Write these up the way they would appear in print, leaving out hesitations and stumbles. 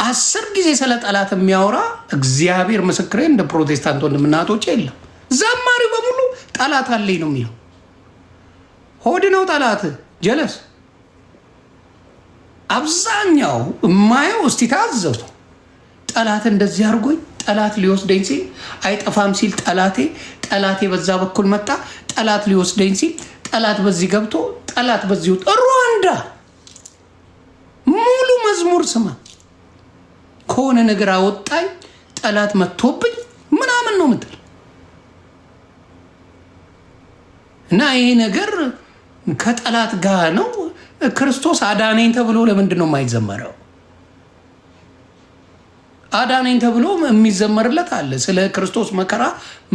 10 ጊዜ ስለ ጠላት የሚያወራ እግዚአብሔር ምስክሬ እንደ ፕሮቴስታንት ወንድምና እህቶቼ የለም። ዘማሪው በሙሉ ጠላት አለኝ ነው የሚለው። ሆድ ነው ጠላት፣ ጀለስ። አብዛኛው የማየው እስቲ ታዘቡ። ጠላት እንደዚህ አድርጎኝ፣ ጠላት ሊወስደኝ ሲል አይጠፋም ሲል ጠላቴ በዛ በኩል መጣ፣ ጠላት ሊወስደኝ ሲል ጠላት በዚህ ገብቶ፣ ጠላት በዚህ ወጥ። ሩዋንዳ ሙሉ መዝሙር ስማ። ከሆነ ነገር አወጣኝ፣ ጠላት መጥቶብኝ ምናምን ነው ምትል እና ይሄ ነገር ከጠላት ጋር ነው። ክርስቶስ አዳነኝ ተብሎ ለምንድን ነው የማይዘመረው? አዳነኝ ተብሎ የሚዘመርለት አለ። ስለ ክርስቶስ መከራ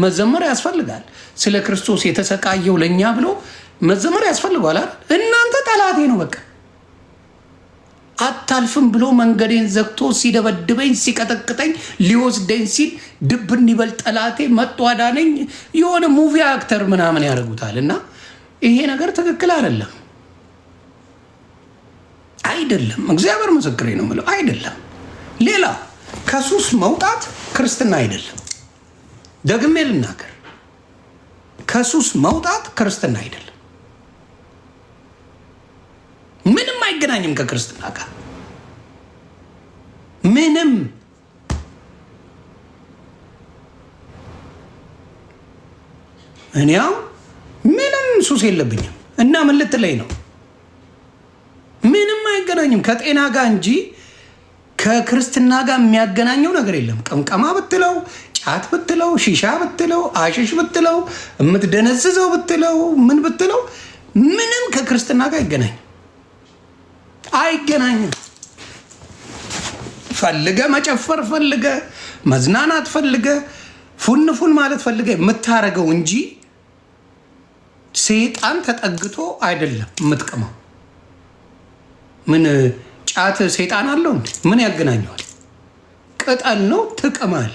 መዘመር ያስፈልጋል። ስለ ክርስቶስ የተሰቃየው ለእኛ ብሎ መዘመር ያስፈልጋል። እናንተ ጠላቴ ነው በቃ አታልፍም ብሎ መንገዴን ዘግቶ ሲደበድበኝ ሲቀጠቅጠኝ ሊወስደኝ ሲል ድብ እንዲበል ጠላቴ መጥቶ አዳነኝ። የሆነ ሙቪ አክተር ምናምን ያደርጉታል። እና ይሄ ነገር ትክክል አይደለም፣ አይደለም። እግዚአብሔር ምስክሬ ነው የምለው አይደለም። ሌላ ከሱስ መውጣት ክርስትና አይደለም። ደግሜ ልናገር፣ ከሱስ መውጣት ክርስትና አይደለም። ምንም አይገናኝም ከክርስትና ጋር ምንም። እኔው ምንም ሱስ የለብኝም እና ምን ልትለኝ ነው? ምንም አይገናኝም ከጤና ጋር እንጂ ከክርስትና ጋር የሚያገናኘው ነገር የለም። ቀምቀማ ብትለው፣ ጫት ብትለው፣ ሺሻ ብትለው፣ አሽሽ ብትለው፣ የምትደነዝዘው ብትለው፣ ምን ብትለው ምንም ከክርስትና ጋር አይገናኝም። ፈልገ መጨፈር ፈልገ መዝናናት ፈልገ ፉን ማለት ፈልገ የምታረገው እንጂ ሰይጣን ተጠግቶ አይደለም የምትቀመው። ምን ጫት ሰይጣን አለው እንዴ? ምን ያገናኘዋል? ቅጠል ነው፣ ትቅማል።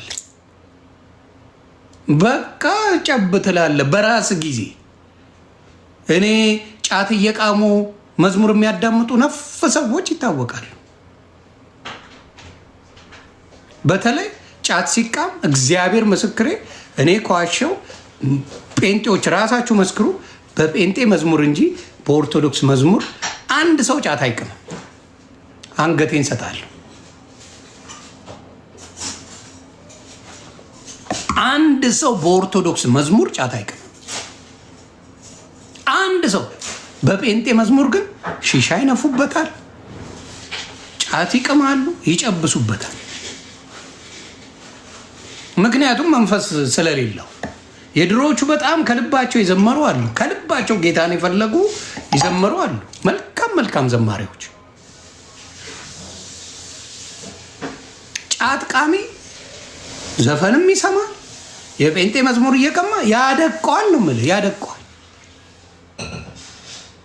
በቃ ጨብ ትላለህ በራስ ጊዜ። እኔ ጫት እየቃሙ መዝሙር የሚያዳምጡ ነፍ ሰዎች ይታወቃሉ። በተለይ ጫት ሲቃም እግዚአብሔር ምስክሬ፣ እኔ ከዋሸው ጴንጤዎች ራሳችሁ መስክሩ። በጴንጤ መዝሙር እንጂ በኦርቶዶክስ መዝሙር አንድ ሰው ጫት አይቅምም። አንገቴን ሰጣለሁ። አንድ ሰው በኦርቶዶክስ መዝሙር ጫት አይቅምም። አንድ ሰው። በጴንጤ መዝሙር ግን ሺሻ ይነፉበታል፣ ጫት ይቅማሉ፣ ይጨብሱበታል። ምክንያቱም መንፈስ ስለሌለው። የድሮዎቹ በጣም ከልባቸው የዘመሩ አሉ። ከልባቸው ጌታን የፈለጉ ይዘመሩ አሉ። መልካም ዘማሪዎች። ጫት ቃሚ ዘፈንም ይሰማል፣ የጴንጤ መዝሙር እየቀማ ያደቀዋል ነው የምልህ፣ ያደቀዋል።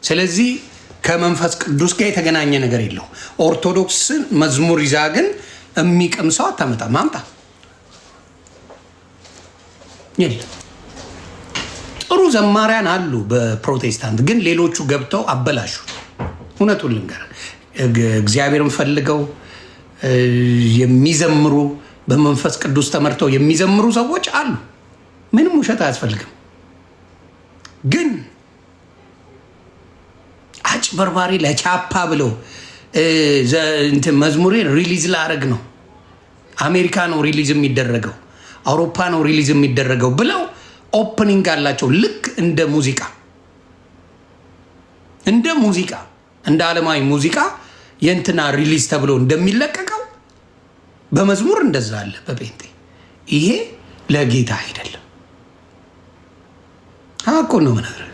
ስለዚህ ከመንፈስ ቅዱስ ጋር የተገናኘ ነገር የለው። ኦርቶዶክስን መዝሙር ይዛ ግን የሚቅም ሰው አታመጣም። ማምጣ የለም። ጥሩ ዘማሪያን አሉ በፕሮቴስታንት፣ ግን ሌሎቹ ገብተው አበላሹ። እውነቱን ልንገር፣ እግዚአብሔርን ፈልገው የሚዘምሩ በመንፈስ ቅዱስ ተመርተው የሚዘምሩ ሰዎች አሉ። ምንም ውሸት አያስፈልግም። ግን አጭበርባሪ ለቻፓ ብለው መዝሙሬን ሪሊዝ ላረግ ነው፣ አሜሪካ ነው ሪሊዝ የሚደረገው፣ አውሮፓ ነው ሪሊዝ የሚደረገው ብለው ኦፕኒንግ አላቸው። ልክ እንደ ሙዚቃ እንደ ዓለማዊ ሙዚቃ የእንትና ሪሊዝ ተብሎ እንደሚለቀቀው በመዝሙር እንደዛ አለ በጴንጤ። ይሄ ለጌታ አይደለም። አኮ ነው ምነግርህ፣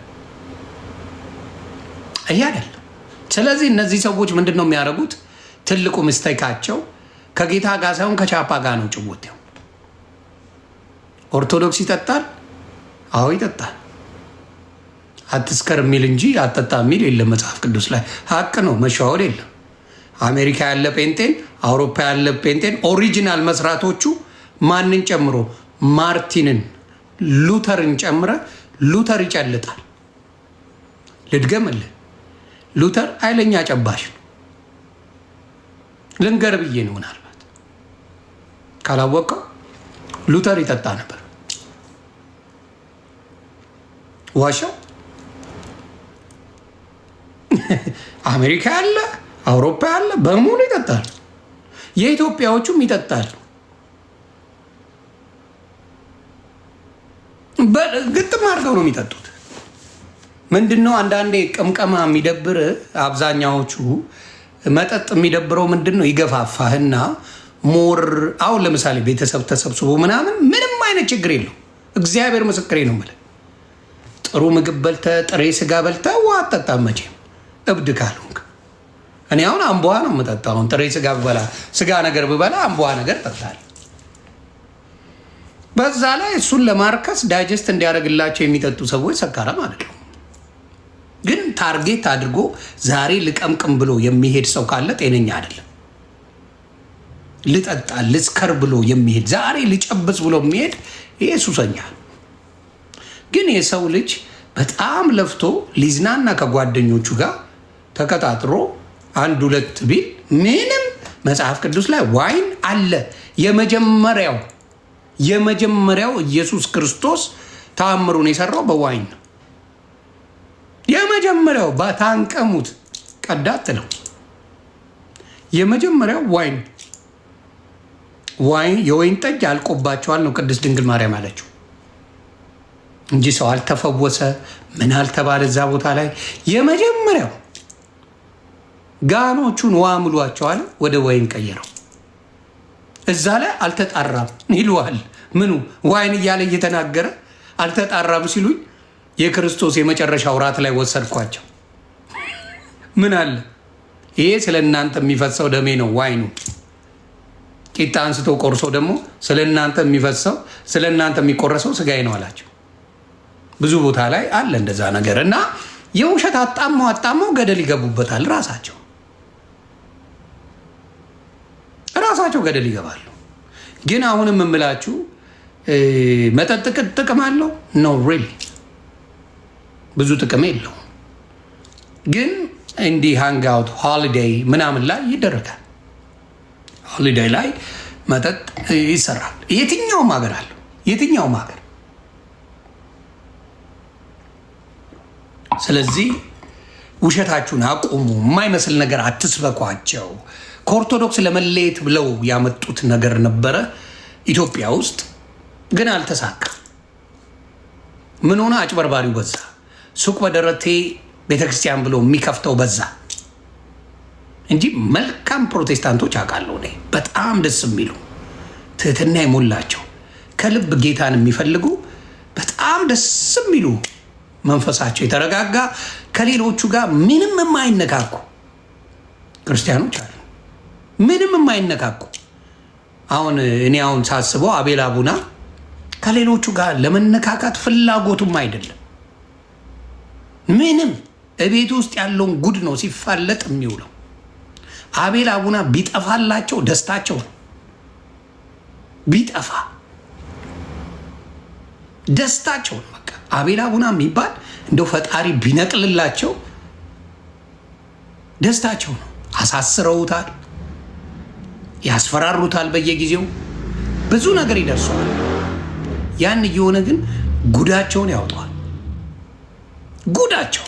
ይሄ አይደለም። ስለዚህ እነዚህ ሰዎች ምንድን ነው የሚያደርጉት? ትልቁ ምስቴካቸው ከጌታ ጋር ሳይሆን ከቻፓ ጋር ነው ጭውቴው። ኦርቶዶክስ ይጠጣል፣ አዎ ይጠጣል። አትስከር የሚል እንጂ አትጠጣ የሚል የለም መጽሐፍ ቅዱስ ላይ። ሀቅ ነው፣ መሸዋወድ የለም። አሜሪካ ያለ ጴንጤን፣ አውሮፓ ያለ ጴንጤን ኦሪጂናል መስራቶቹ ማንን ጨምሮ? ማርቲንን፣ ሉተርን ጨምረ። ሉተር ይጨልጣል። ልድገምልህ፣ ሉተር ኃይለኛ ጨባሽ ነው። ልንገር ብዬ ነው። ምናልባት ካላወቀው ሉተር ይጠጣ ነበር። ዋሻው አሜሪካ ያለ አውሮፓ ያለ በሙሉ ይጠጣል። የኢትዮጵያዎቹም ይጠጣሉ። ግጥም አድርገው ነው የሚጠጡት። ምንድነው አንዳንዴ ቅምቀማ የሚደብር፣ አብዛኛዎቹ መጠጥ የሚደብረው ምንድነው ይገፋፋህና ሞር አሁን ለምሳሌ ቤተሰብ ተሰብስቦ ምናምን ምንም አይነት ችግር የለው። እግዚአብሔር ምስክሬ ነው የምልህ። ጥሩ ምግብ በልተህ ጥሬ ስጋ በልተህ ውሃ አትጠጣም መቼም እብድ ካልሆንክ። እኔ አሁን አምቧ ነው የምጠጣው። አሁን ጥሬ ስጋ ብበላ ስጋ ነገር ብበላ አምቧ ነገር ጠጣል። በዛ ላይ እሱን ለማርከስ ዳይጀስት እንዲያደርግላቸው የሚጠጡ ሰዎች ሰካራ ማለት ነው። ግን ታርጌት አድርጎ ዛሬ ልቀምቅም ብሎ የሚሄድ ሰው ካለ ጤነኛ አይደለም። ልጠጣ ልስከር ብሎ የሚሄድ ዛሬ ልጨብስ ብሎ የሚሄድ ይሄ ሱሰኛ። ግን የሰው ልጅ በጣም ለፍቶ ሊዝናና ከጓደኞቹ ጋር ተቀጣጥሮ አንድ ሁለት ቢል ምንም መጽሐፍ ቅዱስ ላይ ዋይን አለ። የመጀመሪያው ኢየሱስ ክርስቶስ ተአምሩን የሰራው በዋይን ነው። የመጀመሪያው ባታንቀሙት ቀዳት ነው። የመጀመሪያው ዋይን የወይን ጠጅ አልቆባቸዋል ነው ቅድስት ድንግል ማርያም አለችው እንጂ ሰው አልተፈወሰ ምን አልተባለ እዛ ቦታ ላይ። የመጀመሪያው ጋኖቹን ውሃ ምሏቸዋል፣ ወደ ወይን ቀየረው። እዛ ላይ አልተጣራም ይሉዋል። ምኑ ዋይን እያለ እየተናገረ አልተጣራም ሲሉኝ የክርስቶስ የመጨረሻው ራት ላይ ወሰድኳቸው። ምን አለ ይሄ ስለ እናንተ የሚፈሰው ደሜ ነው ዋይኑ። ቂጣ አንስቶ ቆርሶ ደግሞ ስለ እናንተ የሚፈሰው ስለ እናንተ የሚቆረሰው ስጋዬ ነው አላቸው። ብዙ ቦታ ላይ አለ እንደዛ ነገር እና የውሸት አጣመው ገደል ይገቡበታል። ራሳቸው ገደል ይገባሉ። ግን አሁንም የምላችሁ መጠጥ ጥቅም አለው ነው ሪሊ ብዙ ጥቅም የለው። ግን እንዲህ ሃንጋውት ሆሊዴይ ምናምን ላይ ይደረጋል። ሆሊዴይ ላይ መጠጥ ይሰራል። የትኛውም ሀገር አለው፣ የትኛውም ሀገር። ስለዚህ ውሸታችሁን አቁሙ። የማይመስል ነገር አትስበኳቸው። ከኦርቶዶክስ ለመለየት ብለው ያመጡት ነገር ነበረ ኢትዮጵያ ውስጥ፣ ግን አልተሳካም። ምን ሆነ? አጭበርባሪው በዛ። ሱቅ በደረቴ ቤተክርስቲያን ብሎ የሚከፍተው በዛ እንጂ መልካም ፕሮቴስታንቶች አውቃለሁ እኔ፣ በጣም ደስ የሚሉ ትህትና የሞላቸው ከልብ ጌታን የሚፈልጉ በጣም ደስ የሚሉ መንፈሳቸው የተረጋጋ ከሌሎቹ ጋር ምንም የማይነካኩ ክርስቲያኖች አሉ። ምንም የማይነካኩ። እኔ አሁን ሳስበው አቤል አቡና ከሌሎቹ ጋር ለመነካካት ፍላጎቱም አይደለም። ምንም እቤት ውስጥ ያለውን ጉድ ነው ሲፋለጥ የሚውለው። አቤል አቡና ቢጠፋላቸው ደስታቸው ነው። ቢጠፋ ደስታቸው ነው። በቃ አቤል አቡና የሚባል እንደው ፈጣሪ ቢነቅልላቸው ደስታቸው ነው። አሳስረውታል፣ ያስፈራሩታል፣ በየጊዜው ብዙ ነገር ይደርሰዋል። ያን እየሆነ ግን ጉዳቸውን ያወጣዋል። ጉዳቸው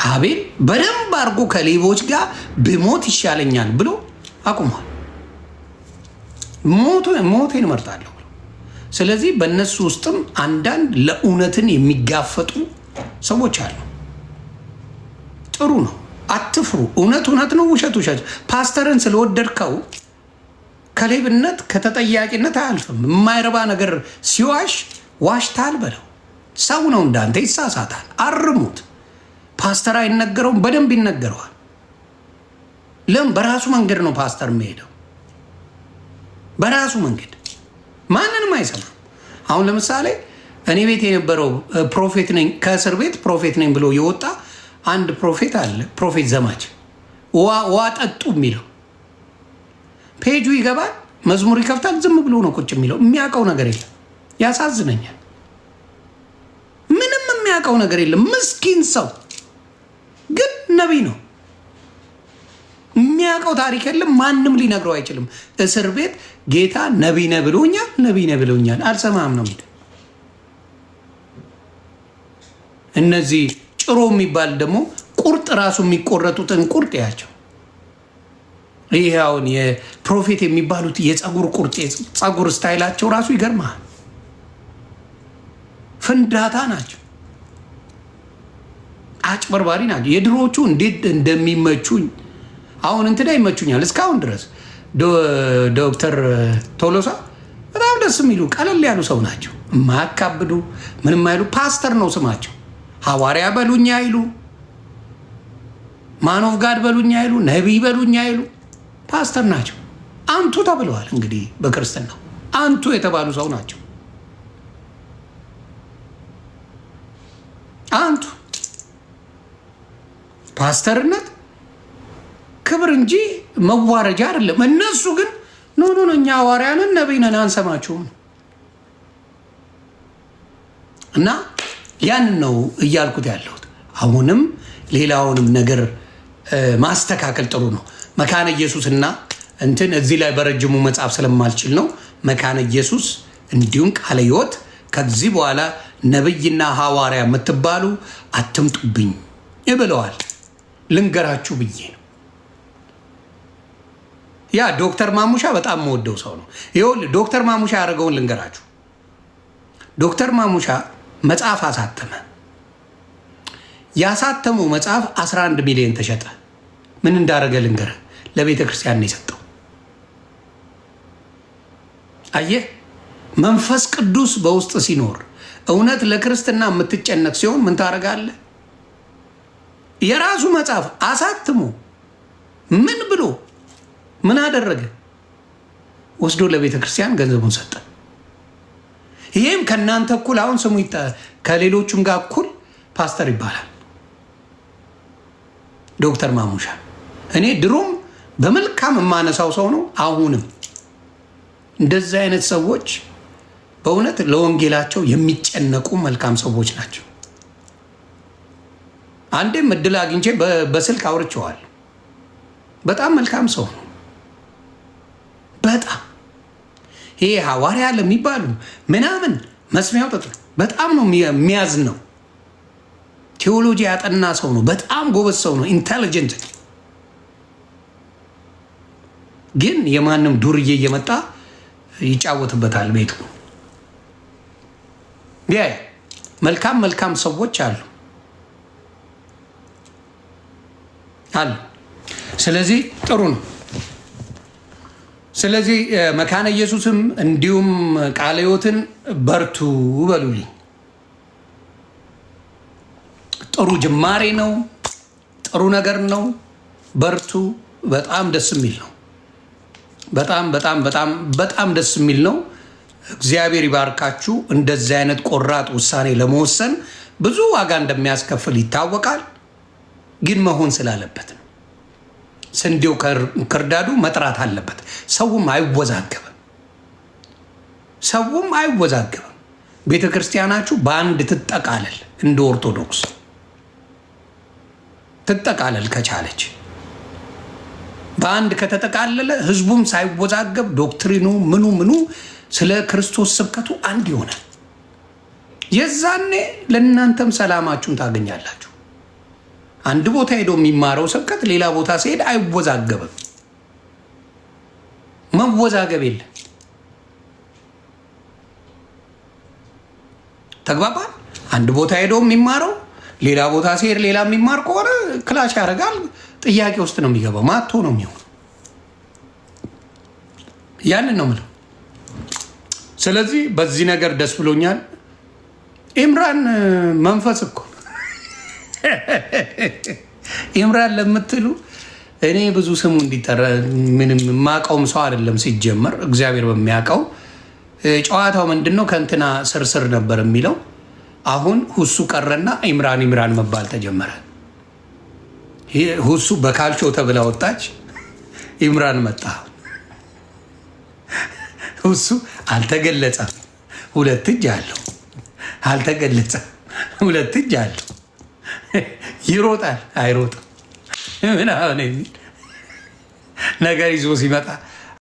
አቤል በደንብ አድርጎ ከሌቦች ጋር ብሞት ይሻለኛል ብሎ አቁሟል። ሞቴን እመርጣለሁ። ስለዚህ በእነሱ ውስጥም አንዳንድ ለእውነትን የሚጋፈጡ ሰዎች አሉ። ጥሩ ነው፣ አትፍሩ። እውነት እውነት ነው፣ ውሸት ውሸት። ፓስተርን ስለወደድከው ከሌብነት ከተጠያቂነት አያልፍም። የማይረባ ነገር ሲዋሽ ዋሽታል በለው። ሰው ነው እንዳንተ፣ ይሳሳታል። አርሙት። ፓስተር አይነገረውም፣ በደንብ ይነገረዋል። ለምን? በራሱ መንገድ ነው ፓስተር የሚሄደው፣ በራሱ መንገድ ማንንም አይሰማም። አሁን ለምሳሌ እኔ ቤት የነበረው ፕሮፌት ነኝ ከእስር ቤት ፕሮፌት ነኝ ብሎ የወጣ አንድ ፕሮፌት አለ። ፕሮፌት ዘማች ዋ ጠጡ የሚለው ፔጁ ይገባል፣ መዝሙር ይከፍታል፣ ዝም ብሎ ነው ቁጭ የሚለው። የሚያውቀው ነገር የለም። ያሳዝነኛል። ምንም የሚያውቀው ነገር የለም። ምስኪን ሰው ግን ነቢይ ነው። የሚያውቀው ታሪክ የለም። ማንም ሊነግረው አይችልም። እስር ቤት ጌታ ነቢይ ነህ ብሎኛል፣ ነቢይ ነህ ብሎኛል፣ አልሰማም ነው የሚል። እነዚህ ጭሮ የሚባል ደግሞ ቁርጥ ራሱ የሚቆረጡትን ቁርጥ ያቸው። ይህ አሁን የፕሮፌት የሚባሉት የፀጉር ቁርጥ ፀጉር ስታይላቸው ራሱ ይገርማል። ፍንዳታ ናቸው፣ አጭበርባሪ ናቸው። የድሮዎቹ እንዴት እንደሚመቹኝ አሁን እንትና ይመቹኛል እስካሁን ድረስ። ዶክተር ቶሎሳ በጣም ደስ የሚሉ ቀለል ያሉ ሰው ናቸው። የማያካብዱ ምንም አይሉ። ፓስተር ነው ስማቸው። ሐዋርያ በሉኛ አይሉ፣ ማን ኦፍ ጋድ በሉኛ አይሉ፣ ነቢይ በሉኛ አይሉ። ፓስተር ናቸው። አንቱ ተብለዋል። እንግዲህ በክርስትናው አንቱ የተባሉ ሰው ናቸው። አንቱ ፓስተርነት ክብር እንጂ መዋረጃ አይደለም። እነሱ ግን ኖ እኛ ሐዋርያንን ነቢይ ነን አንሰማችሁም። እና ያን ነው እያልኩት ያለሁት። አሁንም ሌላውንም ነገር ማስተካከል ጥሩ ነው። መካነ ኢየሱስና እንትን እዚህ ላይ በረጅሙ መጽሐፍ ስለማልችል ነው። መካነ ኢየሱስ እንዲሁም ቃለ ሕይወት ከዚህ በኋላ ነብይና ሐዋርያ የምትባሉ አትምጡብኝ ብለዋል። ልንገራችሁ ብዬ ነው። ያ ዶክተር ማሙሻ በጣም መወደው ሰው ነው። ይኸውልህ ዶክተር ማሙሻ ያደረገውን ልንገራችሁ። ዶክተር ማሙሻ መጽሐፍ አሳተመ። ያሳተመው መጽሐፍ 11 ሚሊዮን ተሸጠ። ምን እንዳደረገ ልንገርህ። ለቤተ ክርስቲያን ነው የሰጠው። አየህ፣ መንፈስ ቅዱስ በውስጥ ሲኖር እውነት ለክርስትና የምትጨነቅ ሲሆን ምን ታደርጋለህ? የራሱ መጽሐፍ አሳትሞ ምን ብሎ ምን አደረገ? ወስዶ ለቤተ ክርስቲያን ገንዘቡን ሰጠ። ይህም ከእናንተ እኩል አሁን ስሙ ከሌሎቹም ጋር እኩል ፓስተር ይባላል ዶክተር ማሙሻ። እኔ ድሮም በመልካም የማነሳው ሰው ነው። አሁንም እንደዚህ አይነት ሰዎች በእውነት ለወንጌላቸው የሚጨነቁ መልካም ሰዎች ናቸው። አንዴም እድል አግኝቼ በስልክ አውርቼዋለሁ። በጣም መልካም ሰው ነው። በጣም ይሄ ሐዋርያ ለሚባሉ ምናምን መስሚያው ጠጥ በጣም ነው የሚያዝ ነው። ቴዎሎጂ ያጠና ሰው ነው። በጣም ጎበዝ ሰው ነው። ኢንተሊጀንት። ግን የማንም ዱርዬ እየመጣ ይጫወትበታል ቤቱ። መልካም መልካም ሰዎች አሉ። ስለዚህ ጥሩ ነው። ስለዚህ መካነ ኢየሱስም እንዲሁም ቃለ ሕይወትን በርቱ በሉልኝ። ጥሩ ጅማሬ ነው። ጥሩ ነገር ነው። በርቱ። በጣም ደስ የሚል ነው። በጣም በጣም በጣም በጣም ደስ የሚል ነው። እግዚአብሔር ይባርካችሁ። እንደዚህ አይነት ቆራጥ ውሳኔ ለመወሰን ብዙ ዋጋ እንደሚያስከፍል ይታወቃል። ግን መሆን ስላለበት ነው። ስንዴው ክርዳዱ መጥራት አለበት። ሰውም አይወዛገብም። ሰውም አይወዛገብም። ቤተ ክርስቲያናችሁ በአንድ ትጠቃለል። እንደ ኦርቶዶክስ ትጠቃለል ከቻለች። በአንድ ከተጠቃለለ ህዝቡም ሳይወዛገብ ዶክትሪኑ ምኑ ስለ ክርስቶስ ስብከቱ አንድ ይሆናል። የዛኔ ለእናንተም ሰላማችሁን ታገኛላችሁ። አንድ ቦታ ሄዶ የሚማረው ስብከት ሌላ ቦታ ሲሄድ አይወዛገብም። መወዛገብ የለም። ተግባባል። አንድ ቦታ ሄዶ የሚማረው ሌላ ቦታ ሲሄድ ሌላ የሚማር ከሆነ ክላሽ ያደርጋል። ጥያቄ ውስጥ ነው የሚገባው። ማቶ ነው የሚሆነው። ያንን ነው የምለው። ስለዚህ በዚህ ነገር ደስ ብሎኛል። ኢምራን መንፈስ እኮ ኢምራን ለምትሉ እኔ ብዙ ስሙ እንዲጠራ ምንም የማውቀውም ሰው አይደለም። ሲጀመር እግዚአብሔር በሚያውቀው ጨዋታው ምንድን ነው? ከእንትና ስርስር ነበር የሚለው። አሁን ሁሱ ቀረና ኢምራን መባል ተጀመረ። ሁሱ በካልቾ ተብላ ወጣች። ኢምራን መጣ። ሁሱ አልተገለጸም። ሁለት እጅ አለው። አልተገለጸም። ሁለት እጅ አለው። ይሮጣል አይሮጥም ምናምን የሚል ነገር ይዞ ሲመጣ